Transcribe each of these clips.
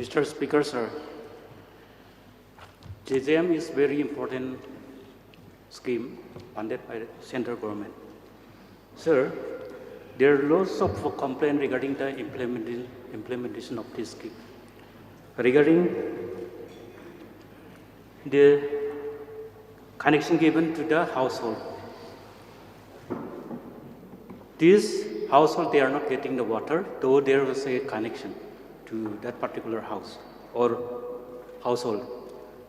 Mr. Speaker, sir, JJM is very important scheme funded by the central government. Sir, there are lots of complaints regarding the implementation of this scheme. Regarding the connection given to the household. This household, they are not getting the water, though there was a connection to that particular house or household.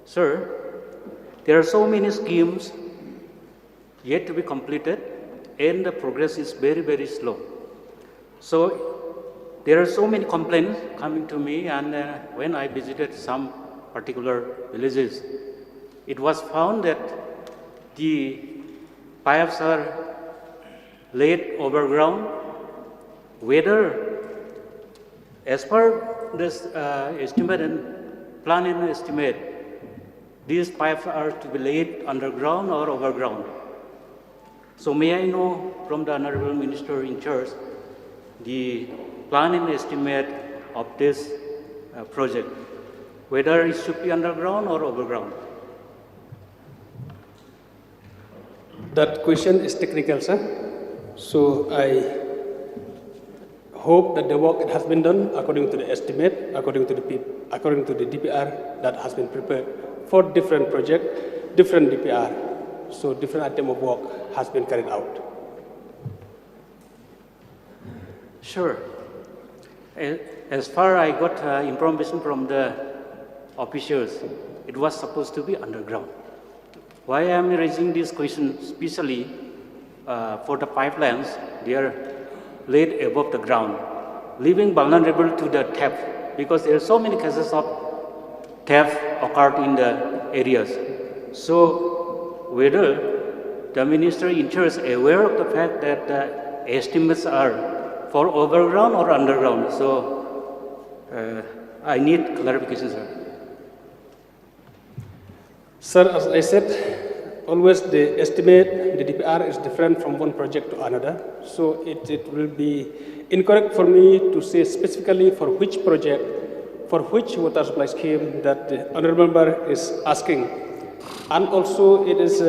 Sir, there are so many schemes yet to be completed and the progress is very, very slow. So there are so many complaints coming to me, and when I visited some particular villages, it was found that the pipes are laid overground, whether as per this estimate and plan and estimate, these pipes are to be laid underground or overground. So may I know from the Honorable Minister in charge the plan and estimate of this project, whether it should be underground or overground? That question is technical, sir. So I hope that the work has been done according to the estimate, according to the DPR that has been prepared for different project, different DPR. So different item of work has been carried out. Sure. As far I got information from the officials, it was supposed to be underground. Why I am raising this question, especially for the pipelines, they are laid above the ground, leaving vulnerable to the theft, because there are so many cases of theft occurred in the areas. So whether the minister in charge is aware of the fact that the estimates are for overground or underground? So I need clarification, sir. Sir, as I said, always the estimate, the DPR is different from one project to another. So it will be incorrect for me to say specifically for which project, for which water supply scheme that the honorable member is asking. And also it is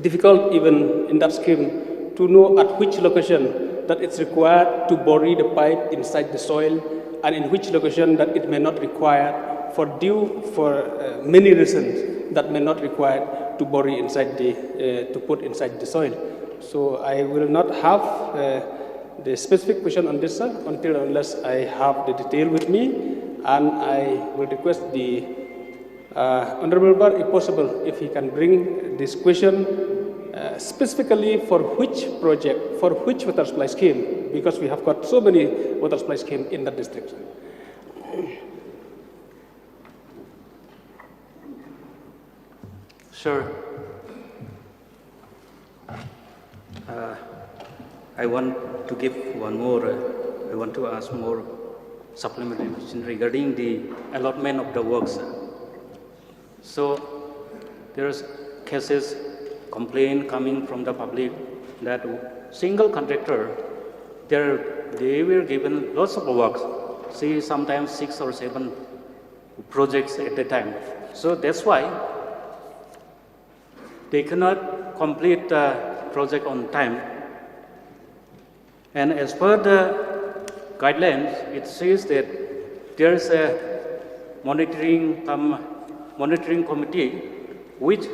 difficult even in that scheme to know at which location that it's required to bury the pipe inside the soil, and in which location that it may not require for many reasons that may not require to bury inside to put inside the soil. So I will not have the specific question on this, sir, unless I have the detail with me, and I will request the honorable member, if possible, if he can bring this question specifically for which project, for which water supply scheme, because we have got so many water supply schemes in that district. Sure. I want to give one more, I want to ask more supplementary question regarding the allotment of the works. So there's cases, complaint coming from the public that single contractor, they were given lots of works, see sometimes 6 or 7 projects at a time. So that's why they cannot complete the project on time. And as per the guidelines, it says that there is a monitoring committee which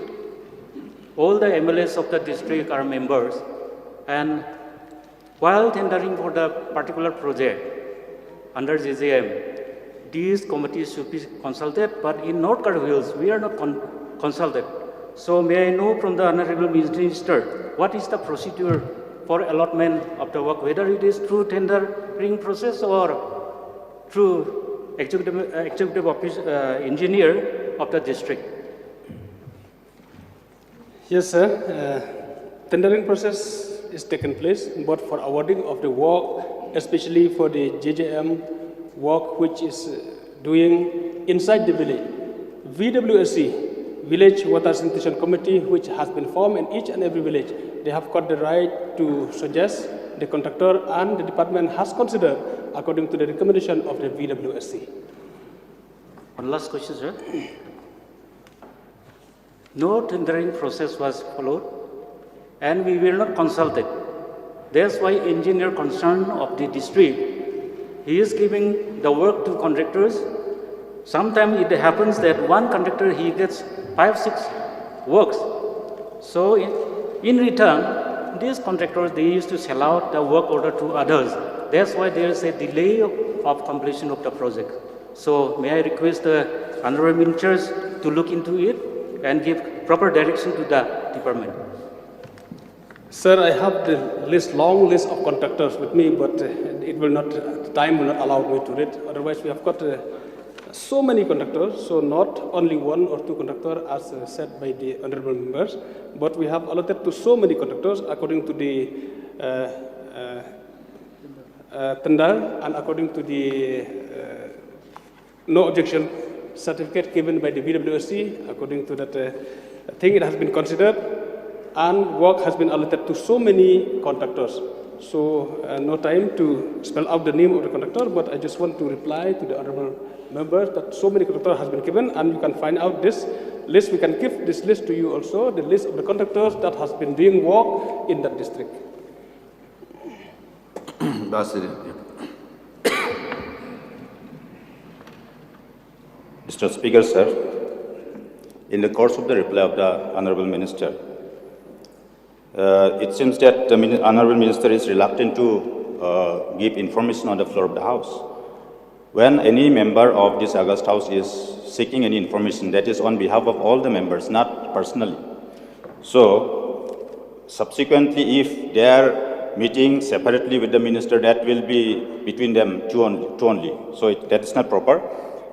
all the MLAs of the district are members, and while tendering for the particular project under JJM, these committees should be consulted, but in North Garo Hills, we are not consulted. So may I know from the Honorable Minister, what is the procedure for allotment of the work, whether it is through tendering process or through executive office engineer of the district? Yes, sir. Tendering process is taken place, but for awarding of the work, especially for the JJM work which is doing inside the village, VWSC, Village Water Sanitation Committee, which has been formed in each and every village, they have got the right to suggest the contractor, and the department has considered according to the recommendation of the VWSC. One last question, sir. No tendering process was followed, and we were not consulted. That's why engineer concerned of the district, he is giving the work to contractors. Sometimes it happens that one contractor, he gets 5, 6 works. So in return, these contractors, they used to sell out the work order to others. That's why there is a delay of completion of the project. So may I request the honorable ministers to look into it and give proper direction to the department. Sir, I have the long list of contractors with me, but it will not, time will not allow me to read. Otherwise, we have got so many contractors, so not only 1 or 2 contractors as said by the honorable members, but we have allotted to so many contractors according to the tender and according to the no objection certificate given by the BWSC. According to that thing, it has been considered, and work has been allotted to so many contractors. So no time to spell out the name of the contractor, but I just want to reply to the honorable members that so many contractors has been given, and you can find out this list. We can give this list to you also, the list of the contractors that has been doing work in that district. Mr. Speaker, sir, in the course of the reply of the Honorable Minister, it seems that the Honorable Minister is reluctant to give information on the floor of the House. When any member of this August House is seeking any information, that is on behalf of all the members, not personally. So, subsequently, if they are meeting separately with the Minister, that will be between them two only. So, that is not proper.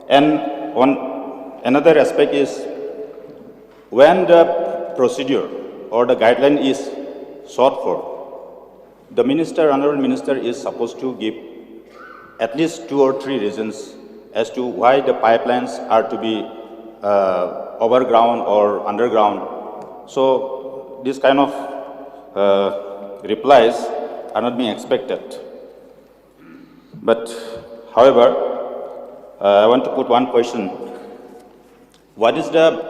And another aspect is, when the procedure or the guideline is sought for, the minister, honorable minister, is supposed to give at least 2 or 3 reasons as to why the pipelines are to be overground or underground. So this kind of replies are not being expected. But however, I want to put one question. What is the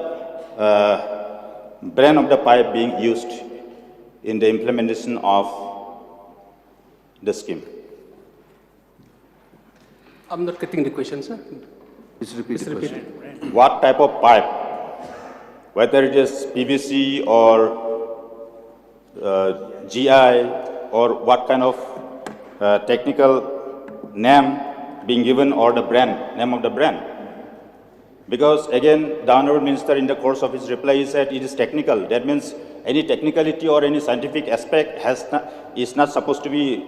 brand of the pipe being used in the implementation of the scheme? I'm not getting the question, sir. Please repeat the question. What type of pipe, whether it is PVC or GI, or what kind of technical name being given, or the brand, name of the brand? Because again, the Honorable Minister in the course of his reply, he said it is technical. That means any technicality or any scientific aspect is not supposed to be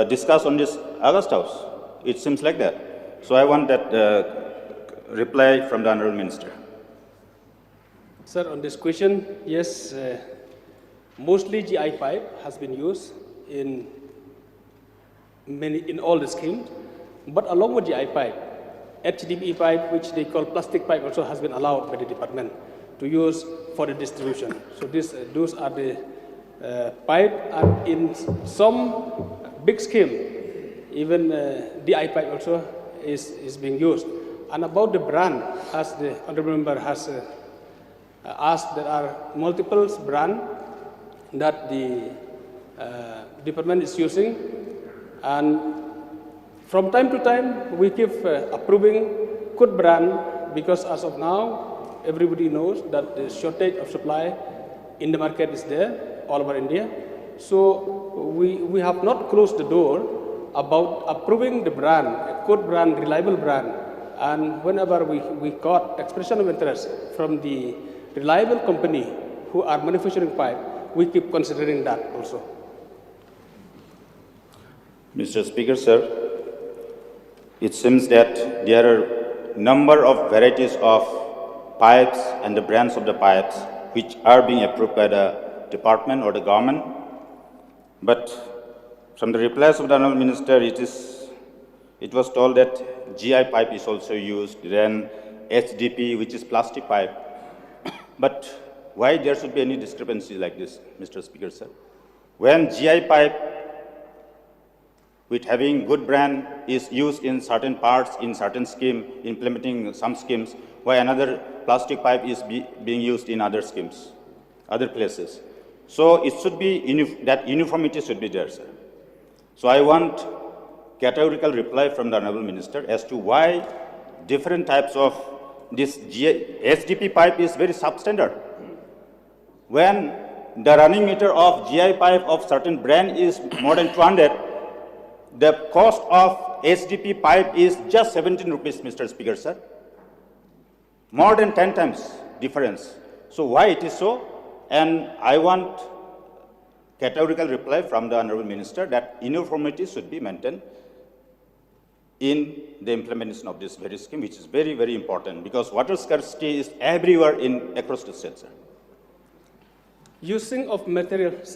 discussed on this August House. It seems like that. So I want that reply from the Honorable Minister. Sir, on this question, yes, mostly GI pipe has been used in all the schemes, but along with GI pipe, HDPE pipe, which they call plastic pipe, also has been allowed by the department to use for the distribution. So those are the pipe, and in some big scheme, even DI pipe also is being used. And about the brand, as the honorable member has asked, there are multiple brands that the department is using, and from time to time we keep approving good brand, because as of now everybody knows that the shortage of supply in the market is there all over India. So we have not closed the door about approving the brand, a good brand, reliable brand, and whenever we got expression of interest from the reliable company who are manufacturing pipe, we keep considering that also. Mr. Speaker, sir, it seems that there are a number of varieties of pipes and the brands of the pipes which are being approved by the department or the government. But from the replies of the Honorable Minister, it was told that GI pipe is also used, then HDP, which is plastic pipe. But why there should be any discrepancy like this, Mr. Speaker, sir? When GI pipe with having good brand is used in certain parts, in certain scheme, implementing some schemes, while another plastic pipe is being used in other schemes, other places. So it should be, that uniformity should be there, sir. So I want categorical reply from the Honorable Minister as to why different types of this SDP pipe is very substandard. When the running meter of GI pipe of certain brand is more than 200, the cost of SDP pipe is just 17 rupees, Mr. Speaker, sir. More than 10 times difference. So why it is so? And I want categorical reply from the Honorable Minister that uniformity should be maintained in the implementation of this very scheme, which is very, very important because water scarcity is everywhere across the state, sir. Using of materials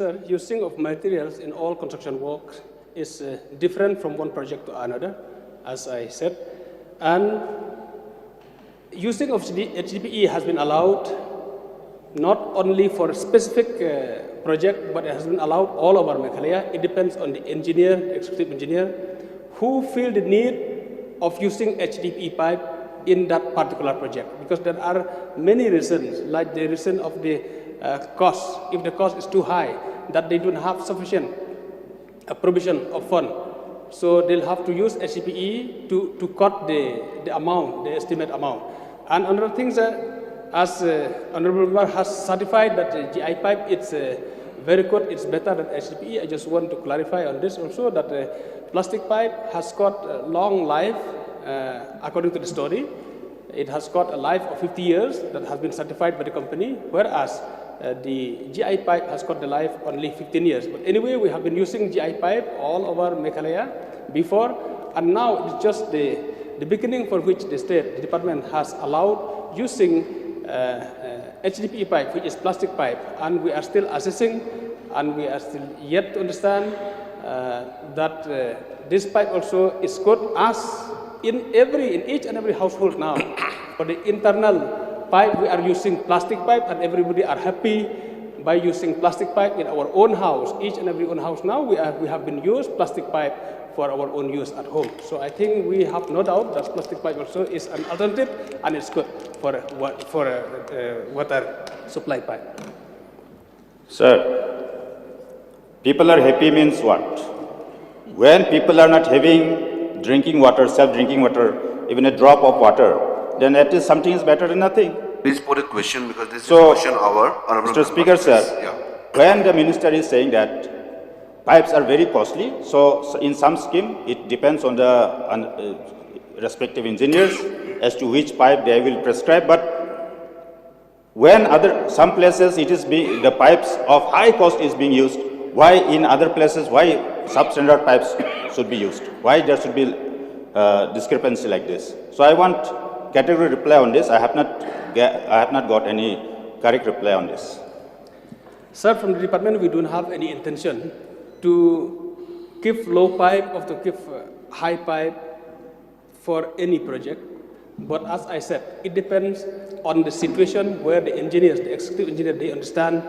in all construction works is different from one project to another, as I said. And using of HDPE has been allowed not only for a specific project, but it has been allowed all over Meghalaya. It depends on the engineer, executive engineer, who feel the need of using HDPE pipe in that particular project. Because there are many reasons, like the reason of the cost. If the cost is too high, that they don't have sufficient provision of fund, so they'll have to use HDPE to cut the amount, the estimate amount. And another thing that, as Honorable Member has certified that the GI pipe it's very good, it's better than HDPE. I just want to clarify on this also that the plastic pipe has got a long life, according to the story. It has got a life of 50 years that has been certified by the company, whereas the GI pipe has got the life only 15 years. But anyway, we have been using GI pipe all over Meghalaya before, and now it's just the beginning for which the department has allowed using HDPE pipe, which is plastic pipe, and we are still assessing, and we are still yet to understand that this pipe also is good as in each and every household now. For the internal pipe, we are using plastic pipe, and everybody are happy by using plastic pipe in our own house. Each and every own house now, we have been used plastic pipe for our own use at home. So I think we have no doubt that plastic pipe also is an alternative, and it's good for water supply pipe. Sir, people are happy means what? When people are not having drinking water, self-drinking water, even a drop of water, then at least something is better than nothing. Please put a question because this is a question hour. Mr. Speaker, sir, when the minister is saying that pipes are very costly, so in some scheme it depends on the respective engineers as to which pipe they will prescribe. But when some places it is the pipes of high cost is being used, why in other places why substandard pipes should be used? Why there should be discrepancy like this? So I want category reply on this. I have not got any correct reply on this. Sir, from the department, we don't have any intention to give low pipe or to give high pipe for any project. But as I said, it depends on the situation where the engineers, the executive engineer, they understand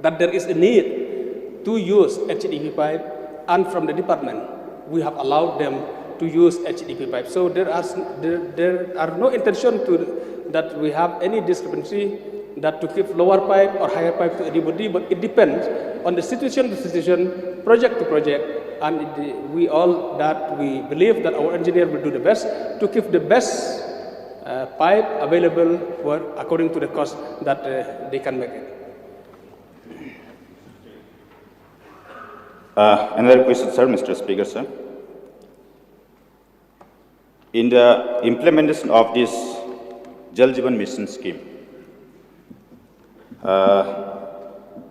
that there is a need to use HDPE pipe, and from the department, we have allowed them to use HDPE pipe. So there are no intention that we have any discrepancy that to give lower pipe or higher pipe to anybody, but it depends on the situation to situation, project to project, and we believe that our engineer will do the best to give the best pipe available according to the cost that they can make it. Another question, sir, Mr. Speaker, sir. In the implementation of this Jal Jeevan Mission scheme,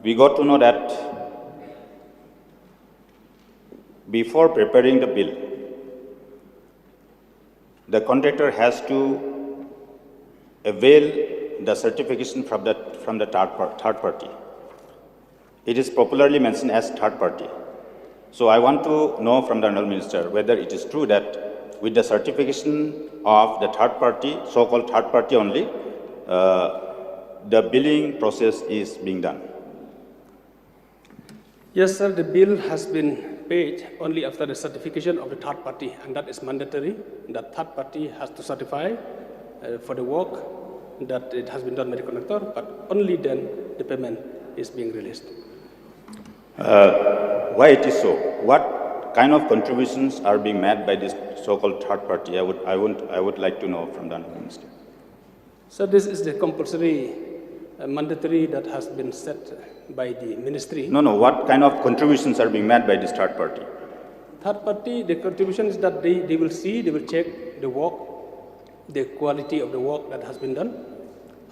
we got to know that before preparing the bill, the contractor has to avail the certification from the third party. It is popularly mentioned as third party. So I want to know from the Honourable Minister whether it is true that with the certification of the third party, so-called third party only, the billing process is being done. Yes, sir, the bill has been paid only after the certification of the third party, and that is mandatory. That third party has to certify for the work that it has been done by the contractor, but only then the payment is being released. Why it is so? What kind of contributions are being made by this so-called third party? I would like to know from the Honourable Minister. So this is the compulsory, mandatory that has been set by the ministry. No. What kind of contributions are being made by this third party? Third party, the contribution is that they will see, they will check the work, the quality of the work that has been done,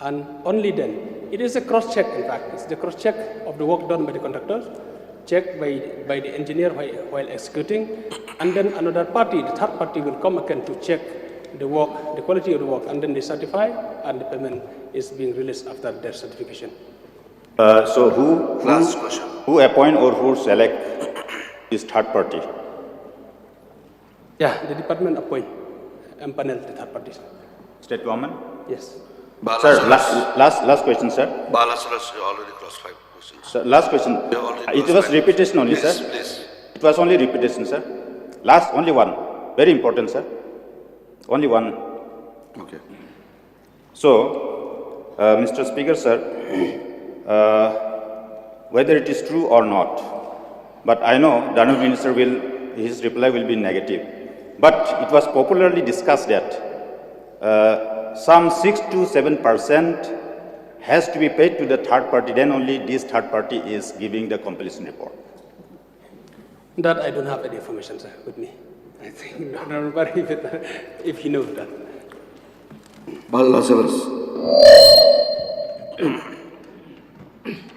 and only then. It is a cross-check, in fact. It's the cross-check of the work done by the contractors, checked by the engineer while executing, and then another party, the third party, will come again to check the work, the quality of the work, and then they certify, and the payment is being released after their certification. So Last question. who appoint or who select this third party? Yeah, the department appoint and panel the third parties. State government? Yes. Sir, last question, sir. Balasalas already crossed 5 questions. Sir, last question. You already It crossed was 5 repetition only, questions. sir. Please. It was only repetition, sir. Last, only one. Very important, sir. Only one. Okay. So, Mr. Speaker, sir, whether it is true or not, but I know the Honourable Minister his reply will be negative. But it was popularly discussed that some 6 to 7% has to be paid to the third party, then only this third party is giving the completion report. That I don't have any information, sir, with me. I think Honorable Barry, if he knows that. Balasalas.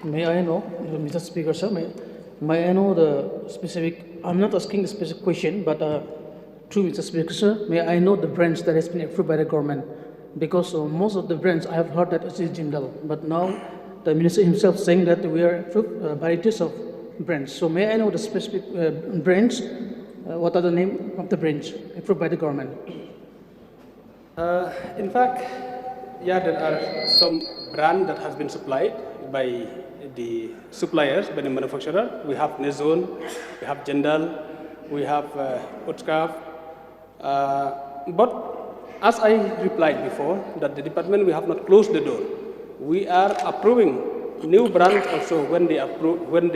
May I know, Mr. Speaker, sir, may I know the specific, I'm not asking the specific question, but through Mr. Speaker, sir, may I know the branch that has been approved by the government? Because most of the branch, I have heard that it is Jindal, but now the minister himself saying that we are approved varieties of branch. So may I know the specific branch, what are the name of the branch approved by the government? In fact, yeah, there are some brand that has been supplied by the suppliers, by the manufacturer. We have Nezone, we have Jindal, we have Utskaf. But as I replied before, that the department, we have not closed the door. We are approving new brands also when they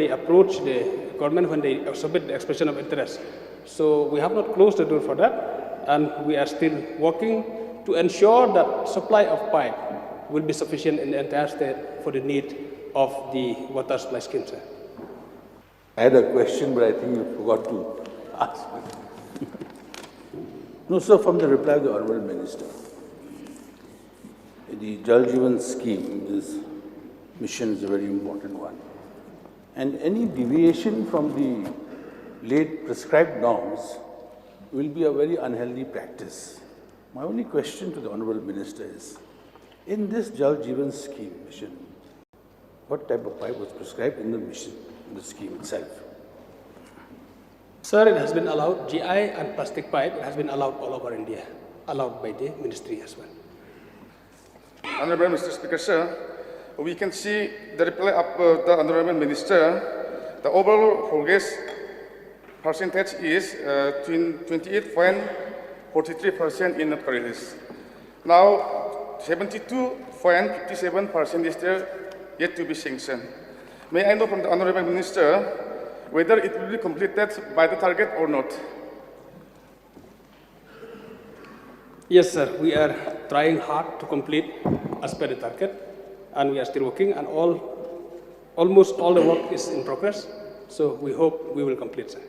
approach the government, when they submit the expression of interest. So we have not closed the door for that, and we are still working to ensure that supply of pipe will be sufficient in the entire state for the need of the water supply scheme, sir. I had a question, but I think you forgot to ask. No, sir, from the reply of the Honourable Minister, the Jal Jeevan scheme, this mission is a very important one. And any deviation from the late prescribed norms will be a very unhealthy practice. My only question to the Honourable Minister is, in this Jal Jeevan scheme mission, what type of pipe was prescribed in the mission, in the scheme itself? Sir, it has been allowed, GI and plastic pipe, it has been allowed all over India, allowed by the ministry as well. Honourable Mr. Speaker, sir, we can see the reply of the Honourable Minister. The overall progress percentage is 28.43% in not release. Now, 72.57% is there yet to be sanctioned. May I know from the Honourable Minister whether it will be completed by the target or not? Yes, sir, we are trying hard to complete as per the target, and we are still working, and almost all the work is in progress, so we hope we will complete, sir.